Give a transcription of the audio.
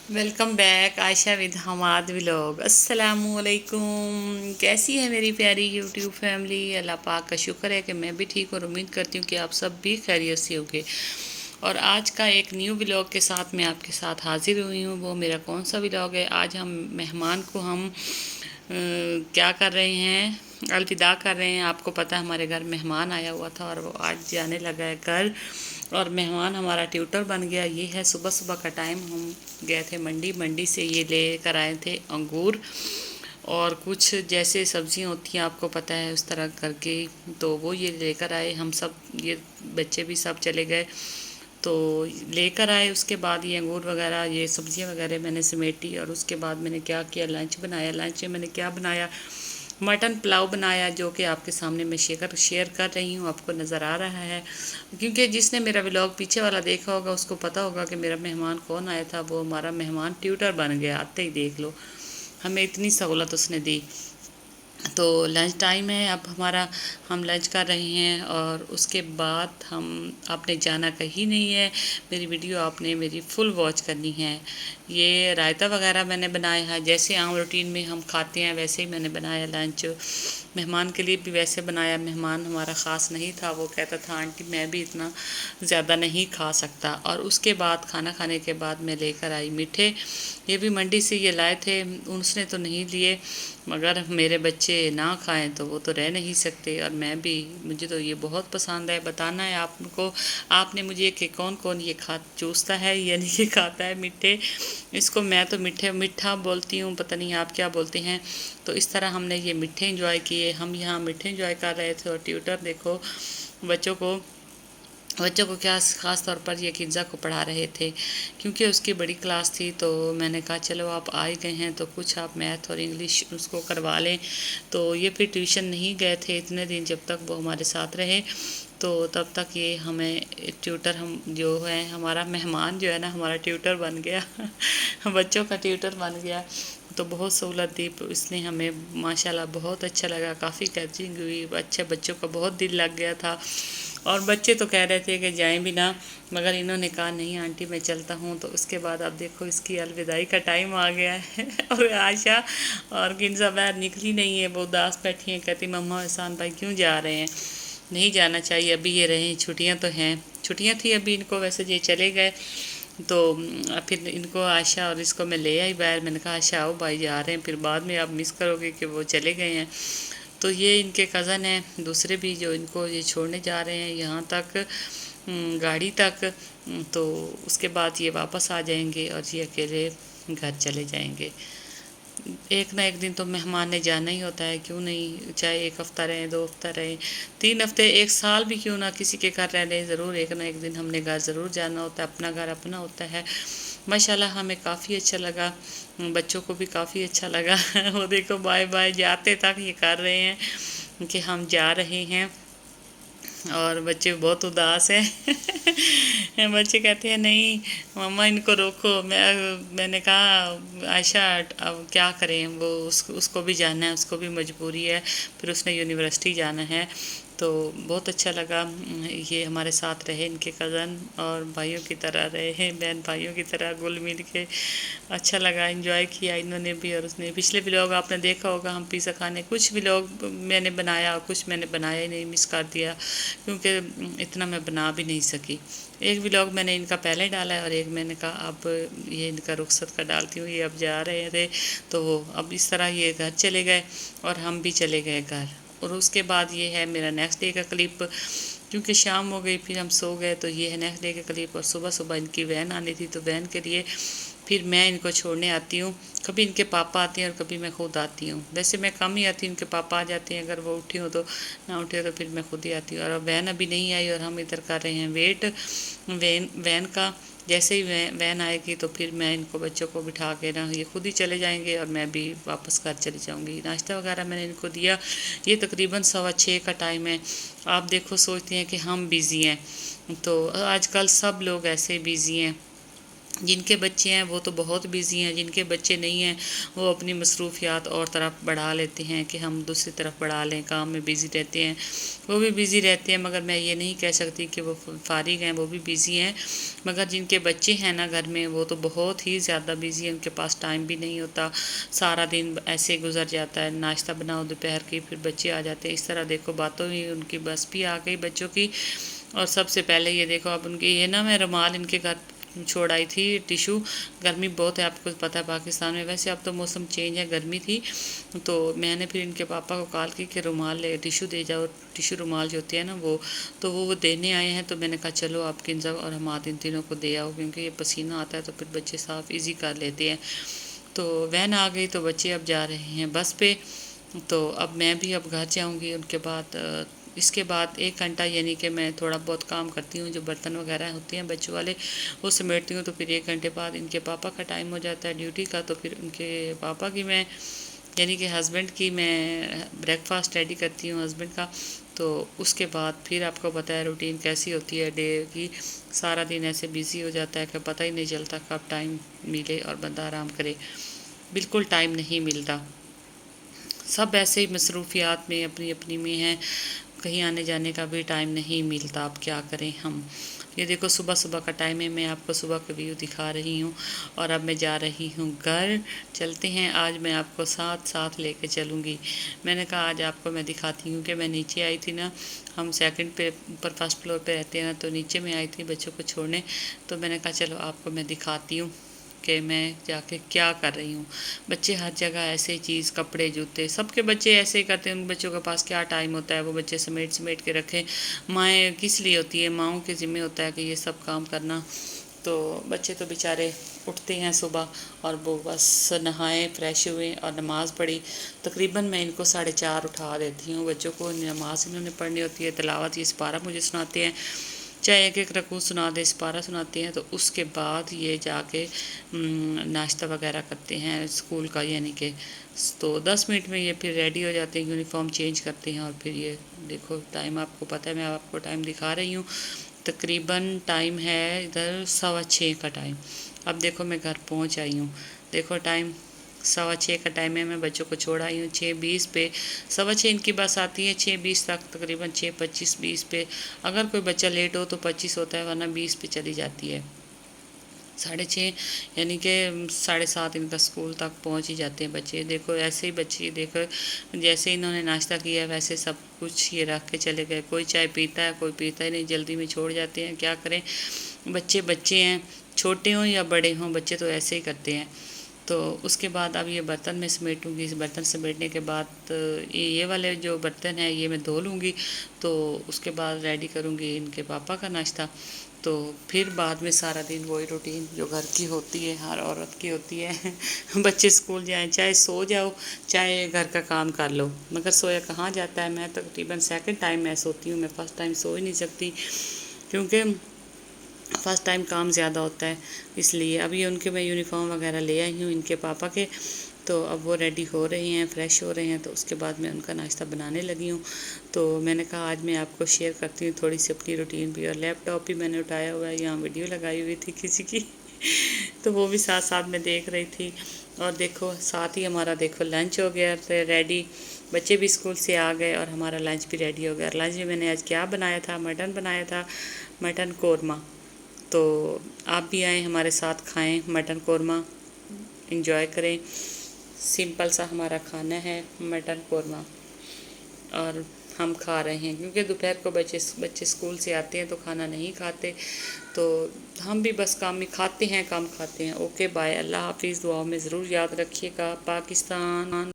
Welcome back Ayesha with Hamad vlog. अस्सलामुअलैकुम। कैसी है मेरी प्यारी यूट्यूब फैमिली? अल्लाह पाक का शुक्र है कि मैं भी ठीक और उम्मीद करती हूँ कि आप सब भी खैरियत से होंगे। और आज का एक न्यू व्लॉग के साथ मैं आपके साथ हाजिर हुई हूँ। वो मेरा कौन सा व्लॉग है? आज हम मेहमान को हम क्या कर रहे हैं, अलविदा कर रहे हैं। आपको पता है हमारे घर मेहमान आया हुआ था और वो आज जाने लगा है घर। और मेहमान हमारा ट्यूटर बन गया। ये है सुबह सुबह का टाइम। हम गए थे मंडी से ये ले कर आए थे अंगूर और कुछ जैसे सब्जियां होती हैं आपको पता है उस तरह करके, तो वो ये लेकर आए। हम सब ये बच्चे भी सब चले गए तो लेकर आए। उसके बाद ये अंगूर वगैरह ये सब्जियां वगैरह मैंने समेटी और उसके बाद मैंने क्या किया, लंच बनाया। लंच में मैंने क्या बनाया, मटन पुलाव बनाया, जो कि आपके सामने मैं शेयर कर रही हूँ। आपको नज़र आ रहा है क्योंकि जिसने मेरा व्लॉग पीछे वाला देखा होगा उसको पता होगा कि मेरा मेहमान कौन आया था। वो हमारा मेहमान ट्यूटर बन गया, आते ही देख लो हमें इतनी सहूलत उसने दी। तो लंच टाइम है अब हमारा, हम लंच कर रहे हैं और उसके बाद हम आपने जाना कहीं नहीं है। मेरी वीडियो आपने मेरी फुल वॉच करनी है। ये रायता वगैरह मैंने बनाया है, जैसे आम रूटीन में हम खाते हैं वैसे ही मैंने बनाया लंच। मेहमान के लिए भी वैसे बनाया। मेहमान हमारा ख़ास नहीं था, वो कहता था आंटी मैं भी इतना ज़्यादा नहीं खा सकता। और उसके बाद खाना खाने के बाद मैं लेकर आई मीठे। ये भी मंडी से ये लाए थे, उसने तो नहीं लिए, मगर मेरे बच्चे ना खाएं तो वो तो रह नहीं सकते और मैं भी, मुझे तो ये बहुत पसंद है। बताना है आपको, आपने मुझे कि कौन कौन ये चूसता है या नहीं ये खाता है मीठे। इसको मैं तो मीठा बोलती हूँ, पता नहीं आप क्या बोलते हैं। तो इस तरह हमने ये मीठे इंजॉय किए। हम यहाँ मीठे इंजॉय कर रहे थे और ट्यूटर देखो बच्चों को बच्चों को क्या ख़ास तौर पर ये किन्ज़ा को पढ़ा रहे थे क्योंकि उसकी बड़ी क्लास थी। तो मैंने कहा चलो आप आ ही गए हैं तो कुछ आप मैथ और इंग्लिश उसको करवा लें। तो ये फिर ट्यूशन नहीं गए थे इतने दिन, जब तक वो हमारे साथ रहे तो तब तक ये हमें ट्यूटर, हम जो है हमारा मेहमान जो है ना हमारा ट्यूटर बन गया बच्चों का ट्यूटर बन गया। तो बहुत सहूलत दी इसने हमें, माशाल्लाह बहुत अच्छा लगा। काफ़ी कैचिंग हुई, अच्छे बच्चों का बहुत दिल लग गया था। और बच्चे तो कह रहे थे कि जाएं भी ना, मगर इन्होंने कहा नहीं आंटी मैं चलता हूँ। तो उसके बाद आप देखो इसकी अलविदाई का टाइम आ गया है और आशा और किन्जा बाहर निकली नहीं है, वो उदास बैठी हैं। कहती मम्मा एहसान भाई क्यों जा रहे हैं, नहीं जाना चाहिए, अभी ये रहें, छुट्टियाँ तो हैं। छुट्टियाँ थी अभी इनको, वैसे ये चले गए। तो फिर इनको आशा और इसको मैं ले आई बाहर। मैंने कहा आशा आओ भाई जा रहे हैं, फिर बाद में आप मिस करोगे कि वो चले गए हैं। तो ये इनके कज़न हैं दूसरे भी जो इनको ये छोड़ने जा रहे हैं यहाँ तक, गाड़ी तक। तो उसके बाद ये वापस आ जाएंगे और ये अकेले घर चले जाएंगे। एक ना एक दिन तो मेहमान ने जाना ही होता है, क्यों नहीं, चाहे एक हफ़्ता रहें, 2 हफ्ता रहें, 3 हफ्ते, 1 साल भी क्यों ना किसी के घर रह लें, ज़रूर एक ना एक दिन हमने घर ज़रूर जाना होता है। अपना घर अपना होता है। माशाल्लाह हमें काफ़ी अच्छा लगा, बच्चों को भी काफ़ी अच्छा लगा वो देखो बाय बाय जाते तक ये कर रहे हैं कि हम जा रहे हैं और बच्चे बहुत उदास हैं बच्चे कहते हैं नहीं मम्मा इनको रोको। मैंने कहा आयशा अब क्या करें, वो उसको भी जाना है, उसको भी मजबूरी है, फिर उसने यूनिवर्सिटी जाना है। तो बहुत अच्छा लगा ये हमारे साथ रहे, इनके कज़न और भाइयों की तरह रहे, बहन भाइयों की तरह घुल मिल के। अच्छा लगा, एंजॉय किया इन्होंने भी और उसने। पिछले व्लॉग आपने देखा होगा हम पिज़्ज़ा खाने, कुछ व्लॉग मैंने बनाया और कुछ मैंने बनाया ही नहीं, मिस कर दिया क्योंकि इतना मैं बना भी नहीं सकी। एक व्लॉग मैंने इनका पहले डाला है और एक मैंने कहा अब ये इनका रुखसत का डालती हूँ। ये अब जा रहे थे तो अब इस तरह ये घर चले गए और हम भी चले गए घर। और उसके बाद ये है मेरा नेक्स्ट डे का क्लिप, क्योंकि शाम हो गई फिर हम सो गए। तो ये है नेक्स्ट डे का क्लिप और सुबह सुबह इनकी वैन आनी थी तो वैन के लिए फिर मैं इनको छोड़ने आती हूँ। कभी इनके पापा आते हैं और कभी मैं खुद आती हूँ। वैसे मैं कम ही आती हूँ, इनके पापा आ जाते हैं, अगर वो उठी हो तो, ना उठे हो तो फिर मैं खुद ही आती हूँ। और वैन अभी नहीं आई और हम इधर कर रहे हैं वेट वैन का। जैसे ही वैन आएगी तो फिर मैं इनको बच्चों को बिठा के ना ये खुद ही चले जाएंगे और मैं भी वापस घर चली जाऊंगी। नाश्ता वगैरह मैंने इनको दिया। ये तकरीबन 6:15 का टाइम है। आप देखो सोचते हैं कि हम बिज़ी हैं, तो आजकल सब लोग ऐसे बिज़ी हैं। जिनके बच्चे हैं वो तो बहुत बिज़ी हैं, जिनके बच्चे नहीं हैं वो अपनी मसरूफियात और तरफ बढ़ा लेते हैं कि हम दूसरी तरफ बढ़ा लें, काम में बिज़ी रहते हैं। वो भी बिज़ी रहते हैं, मगर मैं ये नहीं कह सकती कि वो फारिग हैं, वो भी बिज़ी हैं। मगर जिनके बच्चे हैं ना घर में, वो तो बहुत ही ज़्यादा बिज़ी हैं, उनके पास टाइम भी नहीं होता। सारा दिन ऐसे गुजर जाता है, नाश्ता बनाओ दोपहर की, फिर बच्चे आ जाते हैं। इस तरह देखो बातों ही उनकी बस भी आ गई बच्चों की। और सबसे पहले ये देखो अब उनकी ये ना, मैं रुमाल इनके घर छोड़ आई थी टिशू। गर्मी बहुत है, आपको पता है पाकिस्तान में। वैसे अब तो मौसम चेंज है, गर्मी थी, तो मैंने फिर इनके पापा को कॉल की कि रुमाल ले, टिशू दे जाओ। टिशू रुमाल जो होती है ना वो, तो वो देने आए हैं। तो मैंने कहा चलो आप किंजा और हमाद इन तीनों को दे आओ, क्योंकि ये पसीना आता है तो फिर बच्चे साफ़ ईजी कर लेते हैं। तो वैन आ गई तो बच्चे अब जा रहे हैं बस पे। तो अब मैं भी अब घर जाऊंगी। उनके बाद इसके बाद 1 घंटा यानी कि मैं थोड़ा बहुत काम करती हूँ, जो बर्तन वगैरह होते हैं बच्चों वाले वो समेटती हूँ। तो फिर 1 घंटे बाद इनके पापा का टाइम हो जाता है ड्यूटी का, तो फिर उनके पापा की मैं यानी कि हस्बैंड की मैं ब्रेकफास्ट रेडी करती हूँ हस्बैंड का। तो उसके बाद फिर आपको पता है रूटीन कैसी होती है डे की। सारा दिन ऐसे बिज़ी हो जाता है कि पता ही नहीं चलता कब टाइम मिले और बंदा आराम करे। बिल्कुल टाइम नहीं मिलता, सब ऐसे ही मसरूफियात में अपनी अपनी में हैं, कहीं आने जाने का भी टाइम नहीं मिलता। अब क्या करें हम। ये देखो सुबह सुबह का टाइम है, मैं आपको सुबह का व्यू दिखा रही हूँ। और अब मैं जा रही हूँ घर। चलते हैं, आज मैं आपको साथ साथ लेके चलूँगी। मैंने कहा आज आपको मैं दिखाती हूँ कि मैं नीचे आई थी ना, हम सेकंड पे ऊपर फर्स्ट फ्लोर पे रहते हैं ना, तो नीचे में आई थी बच्चों को छोड़ने। तो मैंने कहा चलो आपको मैं दिखाती हूँ कि मैं जाके क्या कर रही हूँ। बच्चे हर जगह ऐसे चीज़, कपड़े, जूते, सबके बच्चे ऐसे ही करते हैं। उन बच्चों के पास क्या टाइम होता है, वो बच्चे समेट समेट के रखें। माएँ किस लिए होती है, माँओं के ज़िम्मे होता है कि ये सब काम करना। तो बच्चे तो बेचारे उठते हैं सुबह और वो बस नहाए फ्रेश हुए और नमाज़ पढ़ी। तकरीबन मैं इनको 4:30 उठा देती हूँ। बच्चों को नमाज़ इन्होंने पढ़नी होती है, तिलावत ये सिपारा मुझे सुनाते हैं, चाहे एक एक रकूत सुना दे, सिपारा सुनाते हैं। तो उसके बाद ये जाके नाश्ता वगैरह करते हैं स्कूल का, यानी कि तो 10 मिनट में ये फिर रेडी हो जाते हैं, यूनिफॉर्म चेंज करते हैं। और फिर ये देखो टाइम आपको पता है, मैं आपको टाइम दिखा रही हूँ। तकरीबन टाइम है इधर 6:15 का टाइम। अब देखो मैं घर पहुँच आई हूँ, देखो टाइम 6:15 का टाइम है। मैं बच्चों को छोड़ आई हूँ 6:20 पे। 6:15 इनकी बस आती है, 6:20 तक, तकरीबन 6:25 20 पे। अगर कोई बच्चा लेट हो तो 25 होता है, वरना 20 पे चली जाती है। 6:30 यानी कि 7:30 इनका स्कूल तक पहुंच ही जाते हैं बच्चे। देखो ऐसे ही बच्चे, देखो जैसे इन्होंने नाश्ता किया वैसे सब कुछ ये रख के चले गए। कोई चाय पीता है, कोई पीता ही नहीं, जल्दी में छोड़ जाते हैं। क्या करें, बच्चे बच्चे हैं, छोटे हों या बड़े हों, बच्चे तो ऐसे ही करते हैं। तो उसके बाद अब ये बर्तन मैं समेटूँगी। इस बर्तन समेटने के बाद ये वाले जो बर्तन हैं ये मैं धो लूँगी। तो उसके बाद रेडी करूँगी इनके पापा का नाश्ता। तो फिर बाद में सारा दिन वही रूटीन जो घर की होती है, हर औरत की होती है। बच्चे स्कूल जाएं, चाहे सो जाओ चाहे घर का काम कर लो, मगर सोया कहाँ जाता है। मैं तकरीबन सेकंड टाइम मैं सोती हूँ, मैं फ़र्स्ट टाइम सो ही नहीं सकती, क्योंकि फ़र्स्ट टाइम काम ज़्यादा होता है। इसलिए अभी उनके मैं यूनिफॉर्म वगैरह ले आई हूँ इनके पापा के। तो अब वो रेडी हो रहे हैं, फ्रेश हो रहे हैं, तो उसके बाद मैं उनका नाश्ता बनाने लगी हूँ। तो मैंने कहा आज मैं आपको शेयर करती हूँ थोड़ी सी अपनी रूटीन भी। और लैपटॉप भी मैंने उठाया हुआ है, यहाँ वीडियो लगाई हुई थी किसी की तो वो भी साथ साथ में देख रही थी। और देखो साथ ही हमारा देखो लंच हो गया रेडी। बच्चे भी स्कूल से आ गए और हमारा लंच भी रेडी हो गया। लंच में मैंने आज क्या बनाया था, मटन बनाया था, मटन कौरमा। तो आप भी आएँ हमारे साथ, खाएं मटन कौरमा, इंजॉय करें। सिंपल सा हमारा खाना है मटन कौरमा, और हम खा रहे हैं क्योंकि दोपहर को बच्चे स्कूल से आते हैं तो खाना नहीं खाते। तो हम भी बस काम में खाते हैं, कम खाते हैं। ओके बाय, अल्लाह हाफिज़। दुआओं में ज़रूर याद रखिएगा। पाकिस्तान।